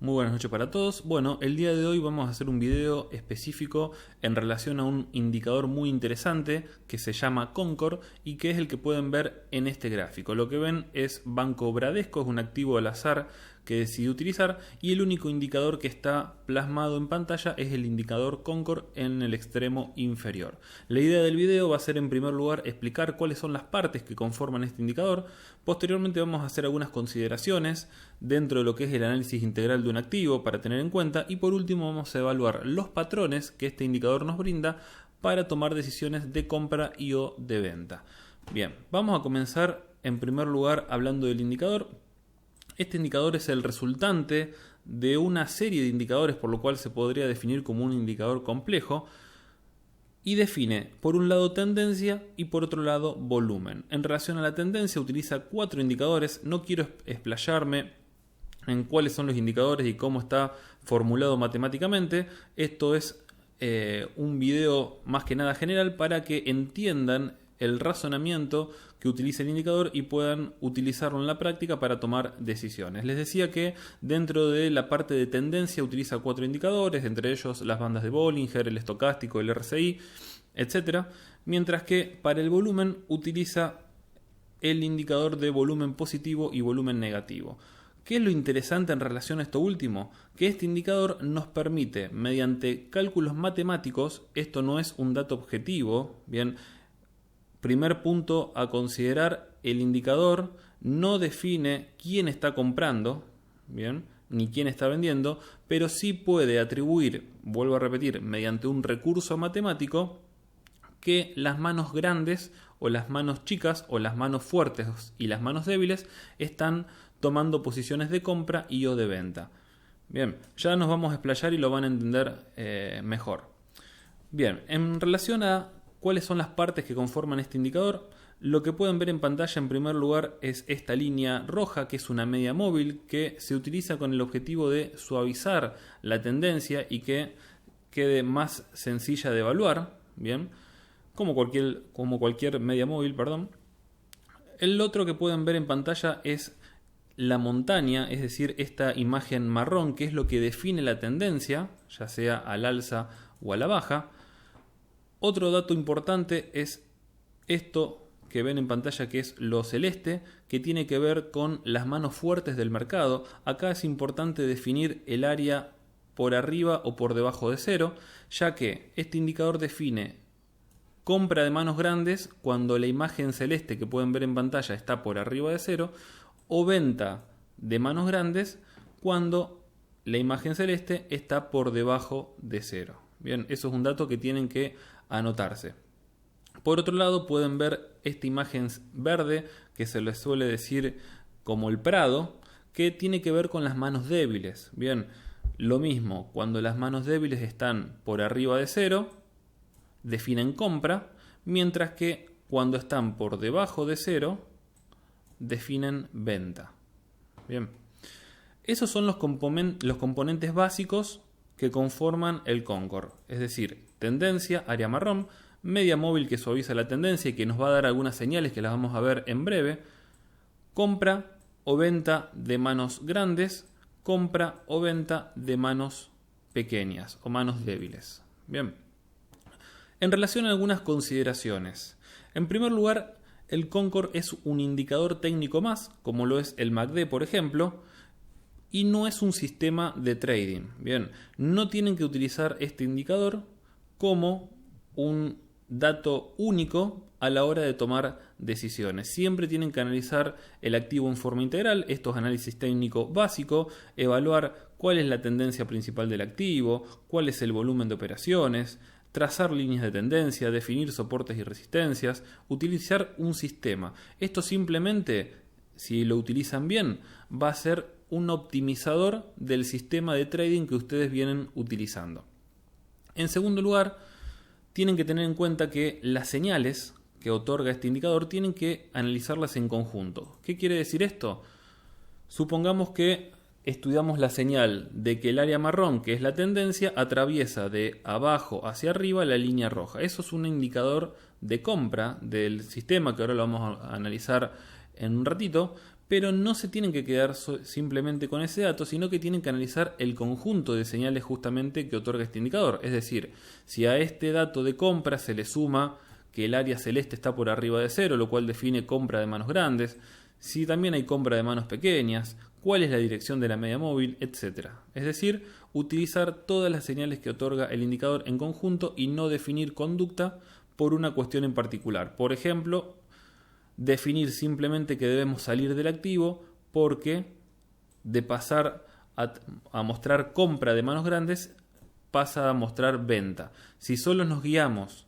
Muy buenas noches para todos. Bueno, el día de hoy vamos a hacer un video específico en relación a un indicador muy interesante que se llama Concor y que es el que pueden ver en este gráfico. Lo que ven es Banco Bradesco, es un activo al azar que decidí utilizar y el único indicador que está plasmado en pantalla es el indicador Concor en el extremo inferior. La idea del video va a ser en primer lugar explicar cuáles son las partes que conforman este indicador. Posteriormente vamos a hacer algunas consideraciones dentro de lo que es el análisis integral de un activo para tener en cuenta y por último vamos a evaluar los patrones que este indicador nos brinda para tomar decisiones de compra y o de venta. Bien, vamos a comenzar en primer lugar hablando del indicador. Este indicador es el resultante de una serie de indicadores, por lo cual se podría definir como un indicador complejo y define por un lado tendencia y por otro lado volumen. En relación a la tendencia utiliza 4 indicadores, no quiero explayarme en cuáles son los indicadores y cómo está formulado matemáticamente. Esto es un video más que nada general para que entiendan el razonamiento que utiliza el indicador y puedan utilizarlo en la práctica para tomar decisiones. Les decía que dentro de la parte de tendencia utiliza 4 indicadores, entre ellos las bandas de Bollinger, el estocástico, el RSI, etc. Mientras que para el volumen utiliza el indicador de volumen positivo y volumen negativo. ¿Qué es lo interesante en relación a esto último? Que este indicador nos permite, mediante cálculos matemáticos, esto no es un dato objetivo, bien. Primer punto a considerar, el indicador no define quién está comprando, bien, ni quién está vendiendo, pero sí puede atribuir, vuelvo a repetir, mediante un recurso matemático, que las manos grandes o las manos chicas o las manos fuertes y las manos débiles están tomando posiciones de compra y o de venta. Bien, ya nos vamos a explayar y lo van a entender mejor. Bien, en relación a ¿cuáles son las partes que conforman este indicador? Lo que pueden ver en pantalla en primer lugar es esta línea roja, que es una media móvil que se utiliza con el objetivo de suavizar la tendencia y que quede más sencilla de evaluar, bien, como cualquier media móvil, perdón. El otro que pueden ver en pantalla es la montaña, es decir, esta imagen marrón, que es lo que define la tendencia, ya sea al alza o a la baja. Otro dato importante es esto que ven en pantalla, que es lo celeste, que tiene que ver con las manos fuertes del mercado. Acá es importante definir el área por arriba o por debajo de cero, ya que este indicador define compra de manos grandes cuando la imagen celeste que pueden ver en pantalla está por arriba de cero, o venta de manos grandes cuando la imagen celeste está por debajo de cero. Bien, eso es un dato que tienen que anotarse. Por otro lado pueden ver esta imagen verde que se les suele decir como el Prado, que tiene que ver con las manos débiles. Bien, lo mismo, cuando las manos débiles están por arriba de cero, definen compra, mientras que cuando están por debajo de cero, definen venta. Bien, esos son los componentes básicos que conforman el Concor, es decir, tendencia, área marrón, media móvil que suaviza la tendencia y que nos va a dar algunas señales que las vamos a ver en breve, compra o venta de manos grandes, compra o venta de manos pequeñas o manos débiles. Bien, en relación a algunas consideraciones, en primer lugar, el Concor es un indicador técnico más, como lo es el MACD, por ejemplo, y no es un sistema de trading. Bien, no tienen que utilizar este indicador como un dato único a la hora de tomar decisiones. Siempre tienen que analizar el activo en forma integral, esto es análisis técnico básico, evaluar cuál es la tendencia principal del activo, cuál es el volumen de operaciones, trazar líneas de tendencia, definir soportes y resistencias, utilizar un sistema. Esto simplemente, si lo utilizan bien, va a ser un optimizador del sistema de trading que ustedes vienen utilizando. En segundo lugar, tienen que tener en cuenta que las señales que otorga este indicador tienen que analizarlas en conjunto. ¿Qué quiere decir esto? Supongamos que estudiamos la señal de que el área marrón, que es la tendencia, atraviesa de abajo hacia arriba la línea roja. Eso es un indicador de compra del sistema que ahora lo vamos a analizar en un ratito, pero no se tienen que quedar simplemente con ese dato, sino que tienen que analizar el conjunto de señales justamente que otorga este indicador. Es decir, si a este dato de compra se le suma que el área celeste está por arriba de 0, lo cual define compra de manos grandes, si también hay compra de manos pequeñas, cuál es la dirección de la media móvil, etc. Es decir, utilizar todas las señales que otorga el indicador en conjunto y no definir conducta por una cuestión en particular. Por ejemplo, definir simplemente que debemos salir del activo porque de pasar a mostrar compra de manos grandes pasa a mostrar venta. Si solo nos guiamos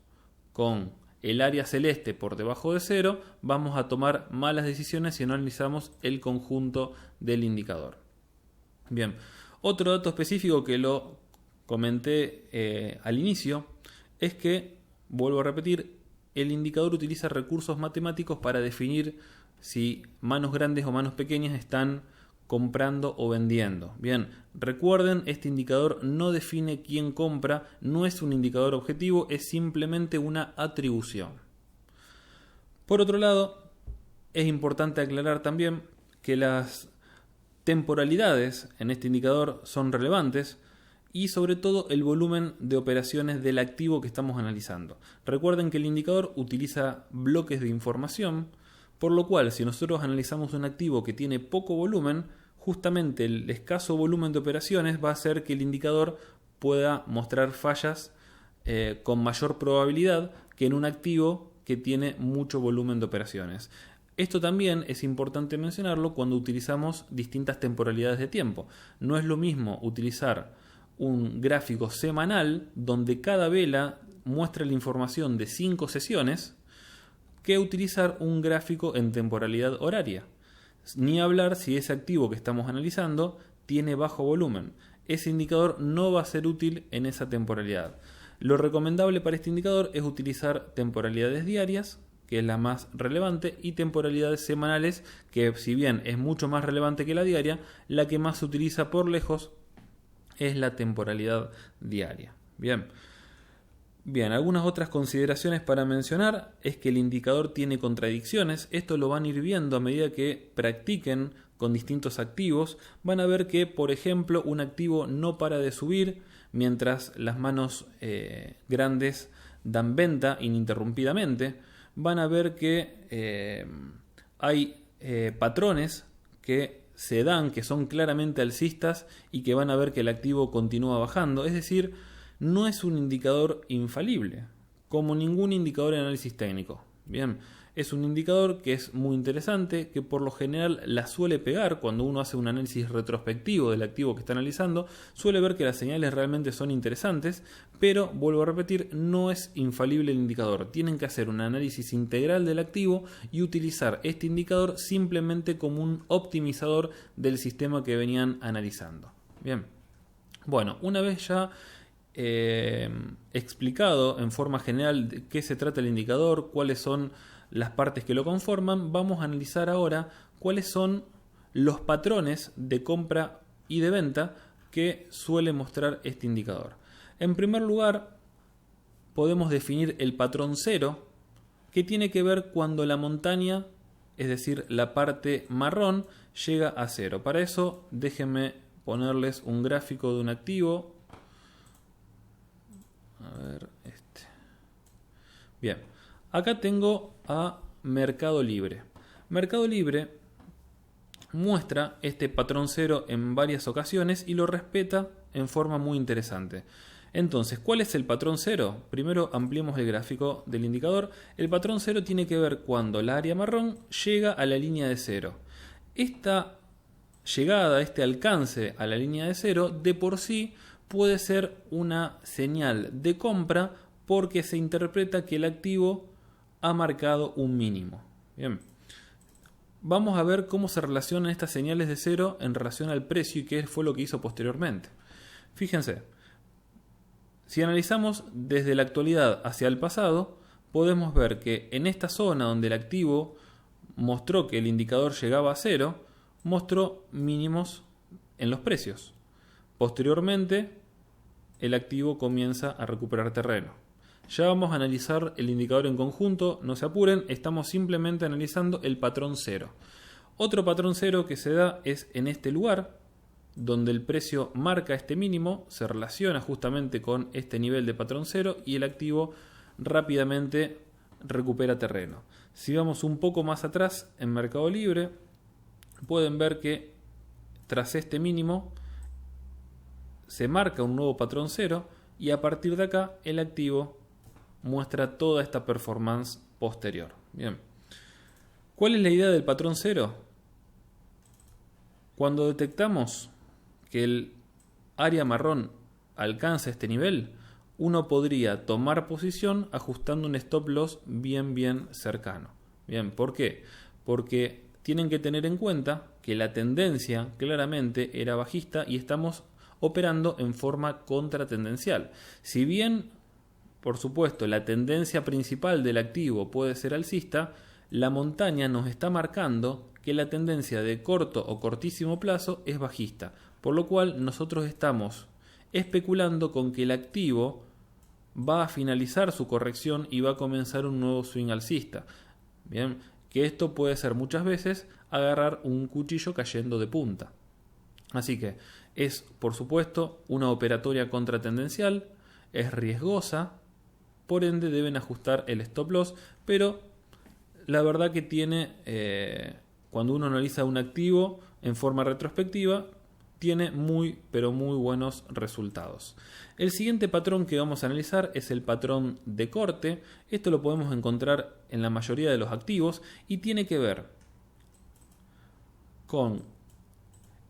con el área celeste por debajo de 0, vamos a tomar malas decisiones si no analizamos el conjunto del indicador. Bien, otro dato específico que lo comenté al inicio es que, vuelvo a repetir, el indicador utiliza recursos matemáticos para definir si manos grandes o manos pequeñas están comprando o vendiendo. Bien, recuerden, este indicador no define quién compra, no es un indicador objetivo, es simplemente una atribución. Por otro lado, es importante aclarar también que las temporalidades en este indicador son relevantes, y sobre todo el volumen de operaciones del activo que estamos analizando. Recuerden que el indicador utiliza bloques de información, por lo cual si nosotros analizamos un activo que tiene poco volumen, justamente el escaso volumen de operaciones va a hacer que el indicador pueda mostrar fallas con mayor probabilidad que en un activo que tiene mucho volumen de operaciones. Esto también es importante mencionarlo cuando utilizamos distintas temporalidades de tiempo. No es lo mismo utilizar un gráfico semanal donde cada vela muestra la información de 5 sesiones que utilizar un gráfico en temporalidad horaria. Ni hablar si ese activo que estamos analizando tiene bajo volumen. Ese indicador no va a ser útil en esa temporalidad. Lo recomendable para este indicador es utilizar temporalidades diarias, que es la más relevante, y temporalidades semanales, que si bien es mucho más relevante que la diaria, la que más se utiliza por lejos es la temporalidad diaria. Bien, algunas otras consideraciones para mencionar es que el indicador tiene contradicciones. Esto lo van a ir viendo a medida que practiquen con distintos activos. Van a ver que, por ejemplo, un activo no para de subir mientras las manos grandes dan venta ininterrumpidamente. Van a ver que hay patrones que se dan, que son claramente alcistas y que van a ver que el activo continúa bajando. Es decir, no es un indicador infalible, como ningún indicador de análisis técnico. Bien, es un indicador que es muy interesante, que por lo general la suele pegar cuando uno hace un análisis retrospectivo del activo que está analizando, suele ver que las señales realmente son interesantes, pero vuelvo a repetir, no es infalible el indicador. Tienen que hacer un análisis integral del activo y utilizar este indicador simplemente como un optimizador del sistema que venían analizando. Bien, bueno, una vez ya explicado en forma general de qué se trata el indicador, cuáles son las partes que lo conforman, vamos a analizar ahora cuáles son los patrones de compra y de venta que suele mostrar este indicador. En primer lugar, podemos definir el patrón 0, que tiene que ver cuando la montaña, es decir, la parte marrón, llega a 0. Para eso, déjenme ponerles un gráfico de un activo. A ver, este. Bien, acá tengo a Mercado Libre. Mercado Libre muestra este patrón 0 en varias ocasiones y lo respeta en forma muy interesante. Entonces, ¿cuál es el patrón 0? Primero ampliemos el gráfico del indicador. El patrón 0 tiene que ver cuando la área marrón llega a la línea de 0. Esta llegada, este alcance a la línea de 0, de por sí puede ser una señal de compra porque se interpreta que el activo ha marcado un mínimo. Bien. Vamos a ver cómo se relacionan estas señales de 0 en relación al precio y qué fue lo que hizo posteriormente. Fíjense, si analizamos desde la actualidad hacia el pasado, podemos ver que en esta zona donde el activo mostró que el indicador llegaba a 0, mostró mínimos en los precios. Posteriormente, el activo comienza a recuperar terreno. Ya vamos a analizar el indicador en conjunto, no se apuren, estamos simplemente analizando el patrón 0. Otro patrón cero que se da es en este lugar, donde el precio marca este mínimo, se relaciona justamente con este nivel de patrón cero y el activo rápidamente recupera terreno. Si vamos un poco más atrás en Mercado Libre, pueden ver que tras este mínimo se marca un nuevo patrón cero y a partir de acá el activo muestra toda esta performance posterior. Bien. ¿Cuál es la idea del patrón cero? Cuando detectamos que el área marrón alcanza este nivel, uno podría tomar posición ajustando un stop loss bien cercano. Bien, ¿por qué? Porque tienen que tener en cuenta que la tendencia claramente era bajista y estamos operando en forma contratendencial. Si bien, por supuesto, la tendencia principal del activo puede ser alcista, la montaña nos está marcando que la tendencia de corto o cortísimo plazo es bajista, por lo cual nosotros estamos especulando con que el activo va a finalizar su corrección y va a comenzar un nuevo swing alcista. Bien, que esto puede ser muchas veces agarrar un cuchillo cayendo de punta. Así que es, por supuesto, una operatoria contratendencial, es riesgosa, por ende deben ajustar el stop loss, pero la verdad que tiene, cuando uno analiza un activo en forma retrospectiva, tiene muy buenos resultados. El siguiente patrón que vamos a analizar es el patrón de corte. Esto lo podemos encontrar en la mayoría de los activos y tiene que ver con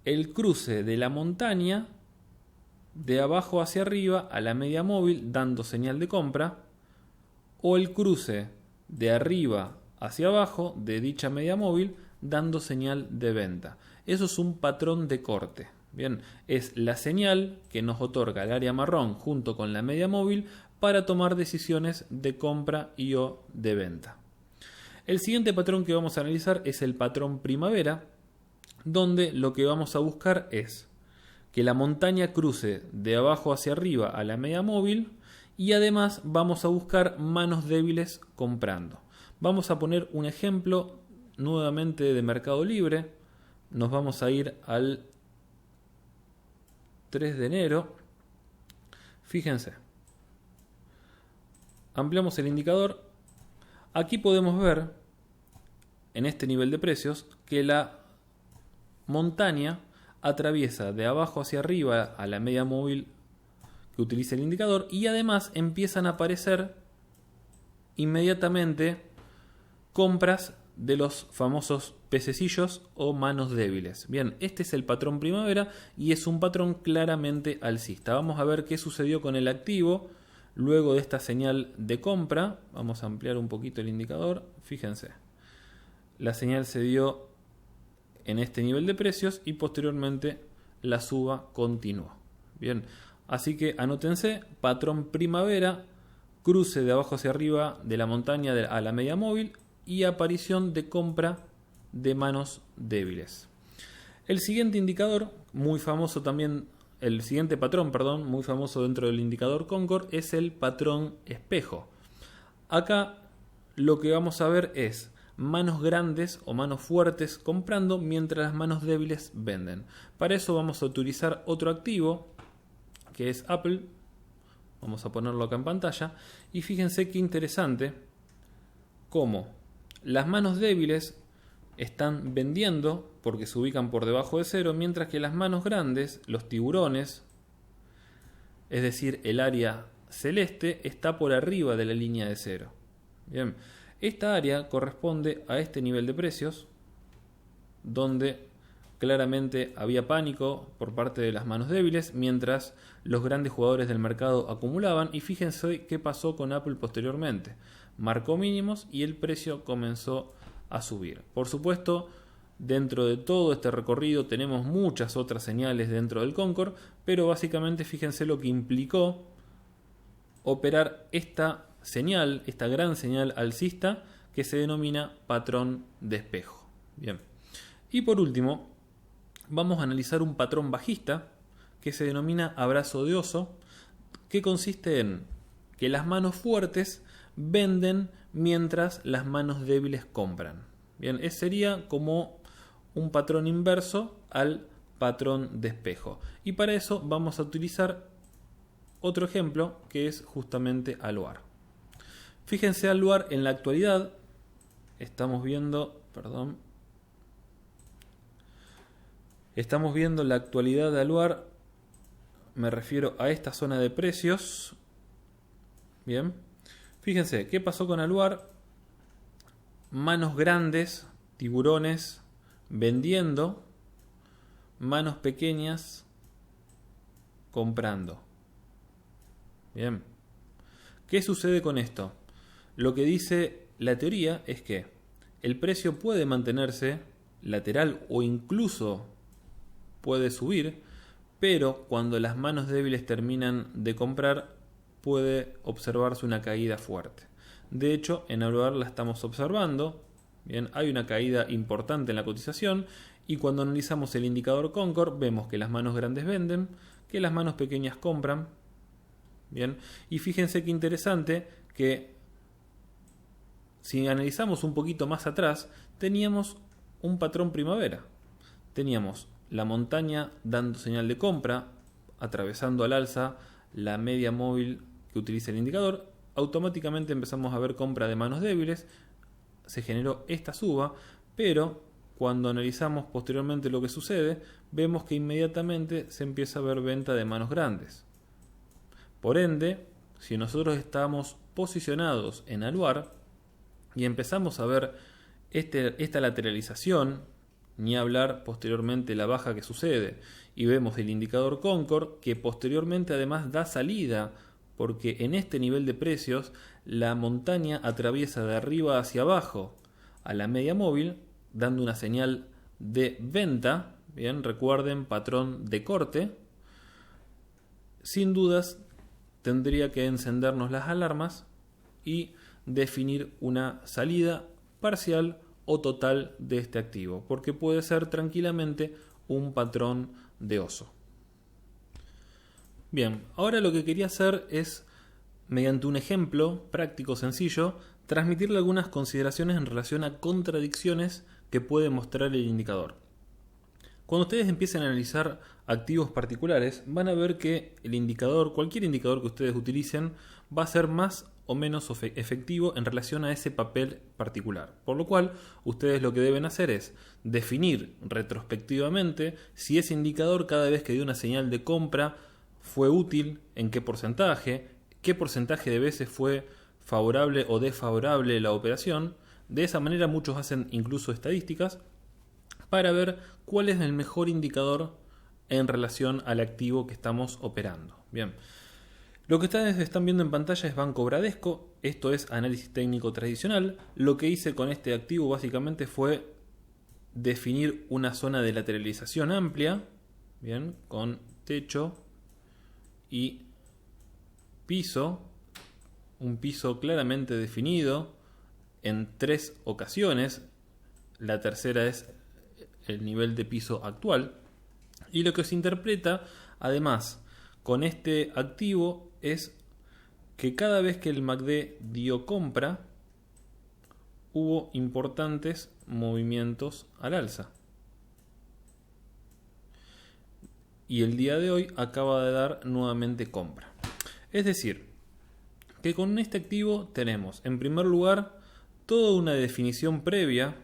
el cruce de la montaña de abajo hacia arriba a la media móvil dando señal de compra, o el cruce de arriba hacia abajo de dicha media móvil dando señal de venta. Eso es un patrón de corte. Bien, es la señal que nos otorga el área marrón junto con la media móvil para tomar decisiones de compra y o de venta. El siguiente patrón que vamos a analizar es el patrón primavera, donde lo que vamos a buscar es que la montaña cruce de abajo hacia arriba a la media móvil y además vamos a buscar manos débiles comprando. Vamos a poner un ejemplo nuevamente de Mercado Libre. Nos vamos a ir al 3 de enero. Fíjense. Ampliamos el indicador. Aquí podemos ver en este nivel de precios que la montaña atraviesa de abajo hacia arriba a la media móvil que utiliza el indicador y además empiezan a aparecer inmediatamente compras de los famosos pececillos o manos débiles. Bien, este es el patrón primavera y es un patrón claramente alcista. Vamos a ver qué sucedió con el activo luego de esta señal de compra. Vamos a ampliar un poquito el indicador. Fíjense, la señal se dio en este nivel de precios y posteriormente la suba continuó. Bien, así que anótense, patrón primavera, cruce de abajo hacia arriba de la montaña a la media móvil y aparición de compra de manos débiles. El siguiente indicador, muy famoso también, el siguiente patrón, perdón, muy famoso dentro del indicador Concord, es el patrón espejo. Acá lo que vamos a ver es manos grandes o manos fuertes comprando mientras las manos débiles venden. Para eso vamos a utilizar otro activo que es Apple. Vamos a ponerlo acá en pantalla y fíjense qué interesante cómo las manos débiles están vendiendo porque se ubican por debajo de cero, mientras que las manos grandes, los tiburones, es decir, el área celeste, está por arriba de la línea de cero. Bien, esta área corresponde a este nivel de precios, donde claramente había pánico por parte de las manos débiles, mientras los grandes jugadores del mercado acumulaban. Y fíjense qué pasó con Apple posteriormente. Marcó mínimos y el precio comenzó a subir. Por supuesto, dentro de todo este recorrido tenemos muchas otras señales dentro del Concord, pero básicamente fíjense lo que implicó operar esta señal, esta gran señal alcista que se denomina patrón de espejo. Bien. Y por último, vamos a analizar un patrón bajista que se denomina abrazo de oso, que consiste en que las manos fuertes venden mientras las manos débiles compran. Bien, sería como un patrón inverso al patrón de espejo. Y para eso vamos a utilizar otro ejemplo que es justamente Aluar. Fíjense, Aluar en la actualidad estamos viendo, estamos viendo la actualidad de Aluar, me refiero a esta zona de precios. Bien, fíjense, ¿qué pasó con Aluar? Manos grandes, tiburones vendiendo, manos pequeñas comprando. Bien, ¿qué sucede con esto? Lo que dice la teoría es que el precio puede mantenerse lateral o incluso puede subir, pero cuando las manos débiles terminan de comprar puede observarse una caída fuerte. De hecho, en Aluar la estamos observando. Bien, hay una caída importante en la cotización y cuando analizamos el indicador Concord vemos que las manos grandes venden, que las manos pequeñas compran. Bien, y fíjense qué interesante que si analizamos un poquito más atrás, teníamos un patrón primavera. Teníamos la montaña dando señal de compra, atravesando al alza la media móvil que utiliza el indicador. Automáticamente empezamos a ver compra de manos débiles, se generó esta suba, pero cuando analizamos posteriormente lo que sucede, vemos que inmediatamente se empieza a ver venta de manos grandes. Por ende, si nosotros estamos posicionados en Aluar y empezamos a ver esta lateralización, ni hablar posteriormente la baja que sucede, y vemos el indicador Concord que posteriormente además da salida, porque en este nivel de precios la montaña atraviesa de arriba hacia abajo a la media móvil, dando una señal de venta. Bien, recuerden, patrón de corte. Sin dudas tendría que encendernos las alarmas y definir una salida parcial o total de este activo, porque puede ser tranquilamente un patrón de oso. Bien, ahora lo que quería hacer es, mediante un ejemplo práctico sencillo, transmitirle algunas consideraciones en relación a contradicciones que puede mostrar el indicador. Cuando ustedes empiecen a analizar activos particulares, van a ver que el indicador, cualquier indicador que ustedes utilicen, va a ser más o menos efectivo en relación a ese papel particular. Por lo cual, ustedes lo que deben hacer es definir retrospectivamente si ese indicador cada vez que dio una señal de compra fue útil, en qué porcentaje de veces fue favorable o desfavorable la operación. De esa manera muchos hacen incluso estadísticas para ver cuál es el mejor indicador en relación al activo que estamos operando. Bien, lo que ustedes están viendo en pantalla es Banco Bradesco. Esto es análisis técnico tradicional. Lo que hice con este activo básicamente fue definir una zona de lateralización amplia, bien, con techo y piso, un piso claramente definido en 3 ocasiones. La tercera es el nivel de piso actual, y lo que se interpreta además con este activo es que cada vez que el MACD dio compra hubo importantes movimientos al alza, y el día de hoy acaba de dar nuevamente compra. Es decir, que con este activo tenemos en primer lugar toda una definición previa,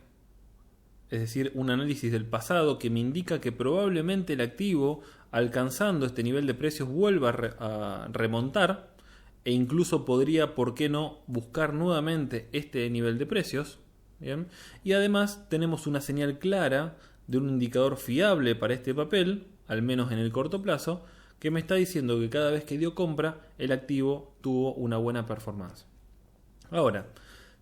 es decir, un análisis del pasado que me indica que probablemente el activo, alcanzando este nivel de precios, vuelva a remontar, e incluso podría, ¿por qué no?, buscar nuevamente este nivel de precios. Bien. Y además tenemos una señal clara de un indicador fiable para este papel, al menos en el corto plazo, que me está diciendo que cada vez que dio compra, el activo tuvo una buena performance. Ahora,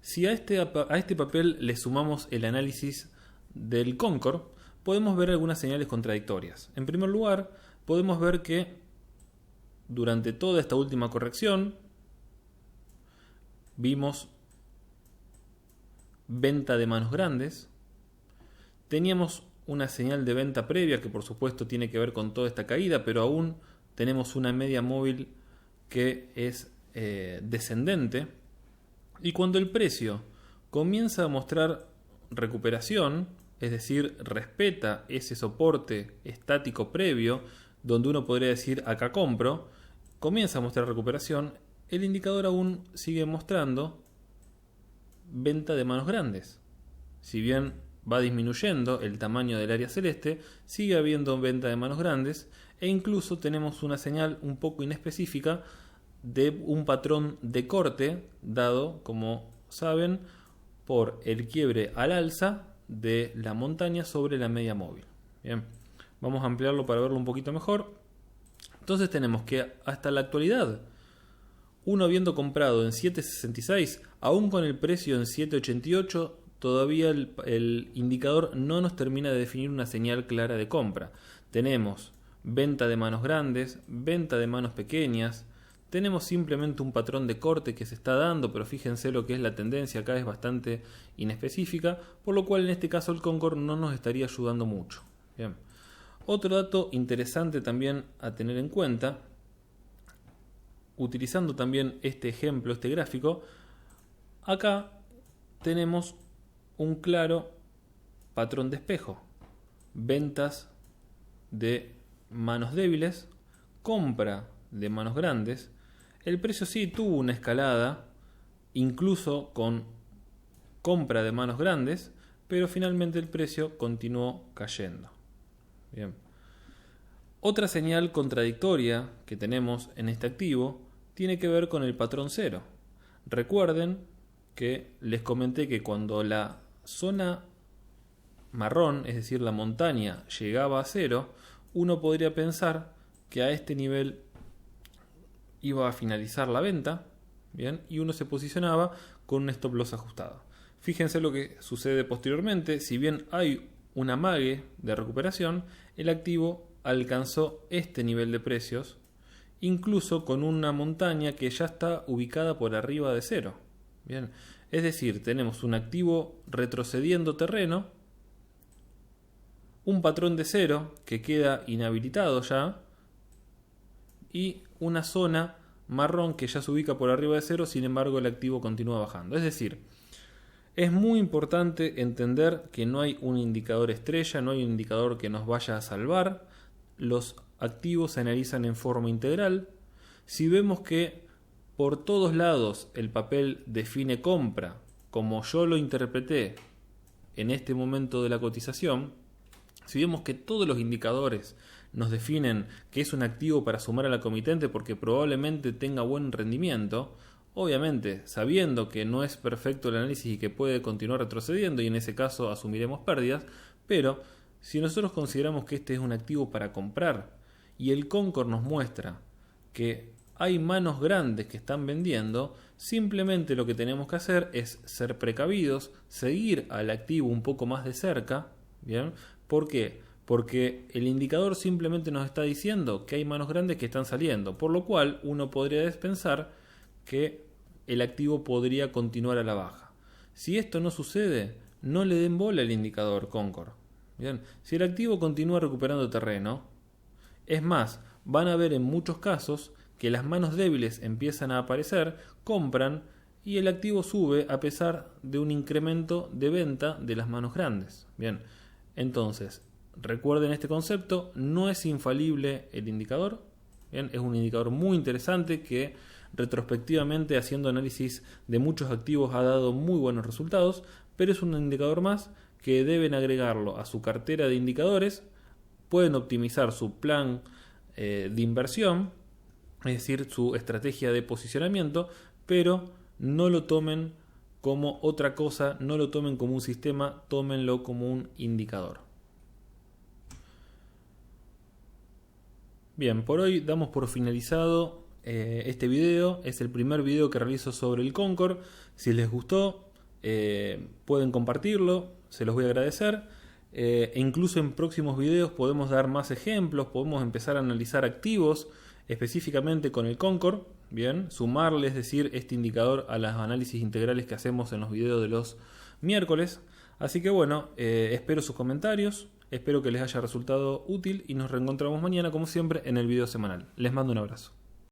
si a este papel le sumamos el análisis del Concord, podemos ver algunas señales contradictorias. En primer lugar, podemos ver que durante toda esta última corrección vimos venta de manos grandes, teníamos una señal de venta previa que por supuesto tiene que ver con toda esta caída, pero aún tenemos una media móvil que es descendente, y cuando el precio comienza a mostrar recuperación, es decir, respeta ese soporte estático previo, donde uno podría decir acá compro, comienza a mostrar recuperación, el indicador aún sigue mostrando venta de manos grandes. Si bien va disminuyendo el tamaño del área celeste, sigue habiendo venta de manos grandes e incluso tenemos una señal un poco inespecífica de un patrón de corte dado, como saben, por el quiebre al alza de la montaña sobre la media móvil. Bien, vamos a ampliarlo para verlo un poquito mejor. Entonces tenemos que hasta la actualidad, uno habiendo comprado en 7.66, aún con el precio en 7.88, todavía el indicador no nos termina de definir una señal clara de compra. Tenemos venta de manos grandes, venta de manos pequeñas, tenemos simplemente un patrón de corte que se está dando, pero fíjense lo que es la tendencia acá, es bastante inespecífica, por lo cual en este caso el Concord no nos estaría ayudando mucho. Bien. Otro dato interesante también a tener en cuenta, utilizando también este ejemplo, este gráfico, acá tenemos un claro patrón de espejo, ventas de manos débiles, compra de manos grandes. El precio sí tuvo una escalada, incluso con compra de manos grandes, pero finalmente el precio continuó cayendo. Bien. Otra señal contradictoria que tenemos en este activo tiene que ver con el patrón cero. Recuerden que les comenté que cuando la zona marrón, es decir, la montaña, llegaba a cero, uno podría pensar que a este nivel iba a finalizar la venta, bien, y uno se posicionaba con un stop loss ajustado. Fíjense lo que sucede posteriormente. Si bien hay un amague de recuperación, el activo alcanzó este nivel de precios, incluso con una montaña que ya está ubicada por arriba de cero. Bien, es decir, tenemos un activo retrocediendo terreno, un patrón de cero que queda inhabilitado ya, y una zona marrón que ya se ubica por arriba de cero, sin embargo el activo continúa bajando. Es decir, es muy importante entender que no hay un indicador estrella, no hay un indicador que nos vaya a salvar. Los activos se analizan en forma integral. Si vemos que por todos lados el papel define compra, como yo lo interpreté en este momento de la cotización, si vemos que todos los indicadores nos definen que es un activo para sumar a la comitente porque probablemente tenga buen rendimiento, obviamente sabiendo que no es perfecto el análisis y que puede continuar retrocediendo, y en ese caso asumiremos pérdidas, pero si nosotros consideramos que este es un activo para comprar y el Concord nos muestra que hay manos grandes que están vendiendo, simplemente lo que tenemos que hacer es ser precavidos, seguir al activo un poco más de cerca. ¿Bien? ¿Por qué? Porque el indicador simplemente nos está diciendo que hay manos grandes que están saliendo, por lo cual uno podría pensar que el activo podría continuar a la baja. Si esto no sucede, no le den bola al indicador Concord. Bien, si el activo continúa recuperando terreno, es más, van a ver en muchos casos que las manos débiles empiezan a aparecer, compran y el activo sube a pesar de un incremento de venta de las manos grandes. Bien, entonces, recuerden este concepto, no es infalible el indicador. Bien, es un indicador muy interesante que retrospectivamente, haciendo análisis de muchos activos, ha dado muy buenos resultados, pero es un indicador más que deben agregarlo a su cartera de indicadores. Pueden optimizar su plan de inversión, es decir, su estrategia de posicionamiento, pero no lo tomen como otra cosa, no lo tomen como un sistema, tómenlo como un indicador. Bien, por hoy damos por finalizado este video. Es el primer video que realizo sobre el Concord. Si les gustó, pueden compartirlo, se los voy a agradecer. E incluso en próximos videos podemos dar más ejemplos, podemos empezar a analizar activos específicamente con el Concord, bien, sumarle, es decir, este indicador a los análisis integrales que hacemos en los videos de los miércoles. Así que bueno, espero sus comentarios, espero que les haya resultado útil y nos reencontramos mañana como siempre en el video semanal. Les mando un abrazo.